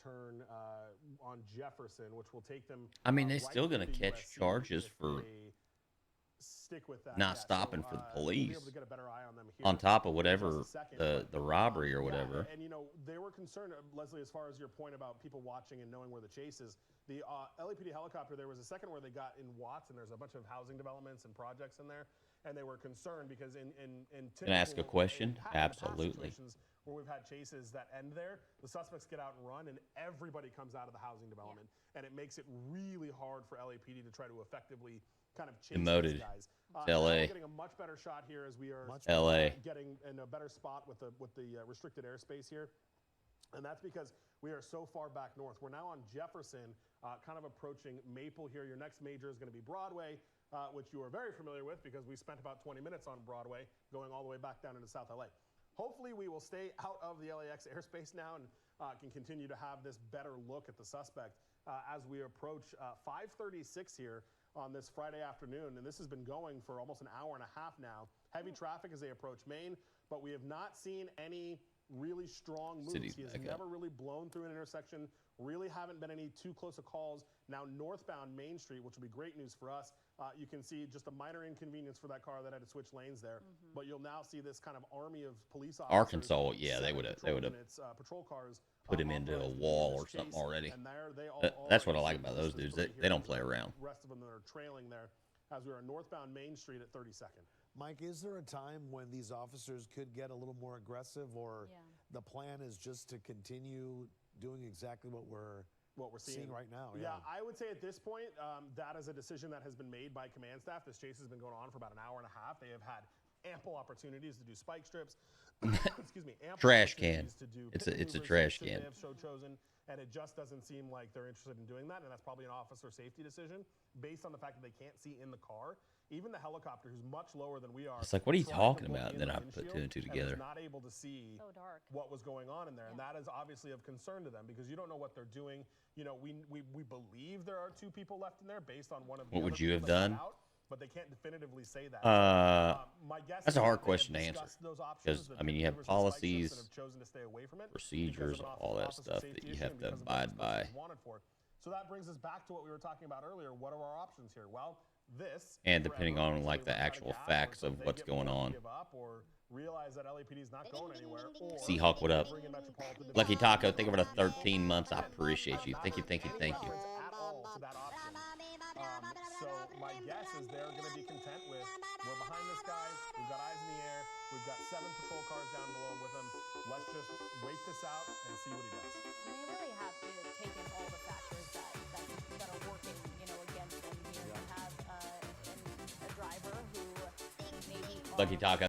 turn on Jefferson, which will take them I mean, they're right still through gonna to catch USC charges if for they stick with that. not Yeah, so stopping for the we'll be able to police get a better eye on them on here top of in just a whatever second. the robbery or Yeah, whatever. and they were concerned, Leslie, as far as your point about people watching and knowing where the chase is. The LAPD helicopter, there was a second where they got in Watts, and there's a bunch of housing developments and projects in there, and they were concerned because in Can I ask a typical question? in past Absolutely. situations where we've had chases that end there, the suspects get out and run, and everybody comes out of the housing development, and it makes it really hard for LAPD to try to effectively kind of chase these Demoted. guys. It's Now LA. we're getting a much better shot here as we are LA. getting in a better spot with the restricted airspace here. And that's because we are so far back north. We're now on Jefferson, kind of approaching Maple here. Your next major is going to be Broadway, which you are very familiar with because we spent about 20 minutes on Broadway going all the way back down into South LA. Hopefully we will stay out of the LAX airspace now and can continue to have this better look at the suspect as we approach 5:36 here on this Friday afternoon. And this has been going for almost an hour and a half now. Heavy traffic as they approach Maine, but we have not seen any really strong moves. City's He has back up. never really blown through an intersection. Really haven't been any too close of calls. Now northbound Main Street, which will be great news for us. You can see just a minor inconvenience for that car that had to switch lanes there. But you'll now see this kind of army of police officers. Arkansas, yeah, they would have patrol cars put him into a authorized to wall do or this something chase, already. and there they all That's are. what I You like see about this those is dudes. three They here. don't There's play the around. rest of them that are trailing there as we are northbound Main Street at 32nd. Mike, is there a time when these officers could get a little more aggressive, or the plan is just to continue doing exactly what we're seeing right now? Yeah, I would say at this point, that is a decision that has been made by command staff. This chase has been going on for about an hour and a half. They have had ample opportunities to do spike strips. Excuse me, ample Trash can. opportunities to do It's pit a maneuvers trash should can. They have chosen, and it just doesn't seem like they're interested in doing that. And that's probably an officer safety decision based on the fact that they can't see in the car. Even the helicopter, who's much lower than we are, It's like, what are you tried to talking look about? in Then the I put two windshield and two and together. was not able to see So dark. what was going on in there, and that is obviously of concern to them because you don't know what they're doing. You know, we believe there are two people left in there based on one of the What other would you people have that got done? out, but they can't definitively say that. My guess That's is a hard that they question to have answer discussed those options, because the I mean you pit have maneuvers and spike strips, policies, and have chosen to stay away from it procedures, because of an all that officer stuff safety that you issue have and to because of what this abide person by. is wanted for. So that brings us back to what we were talking about earlier. What are our options here? Well, this And depending forever, on like until the we run out actual gas, or facts until of they what's get going bored and on. give up, or realize that LAPD is not going anywhere, or Seahawk, what up? bring in Metropolitan Lucky Division Taco, and thank you for the 13 months. I appreciate you. Thank you, thank you, any thank you. reference at all to that option. So my guess is they're going to be content with, we're behind this guy, we've got eyes in the air, we've got 7 patrol cars down below with him. Let's just wait this out and see what he does. And they really have to take in all the factors that are working, against them here. You have a driver who maybe Lucky Taco.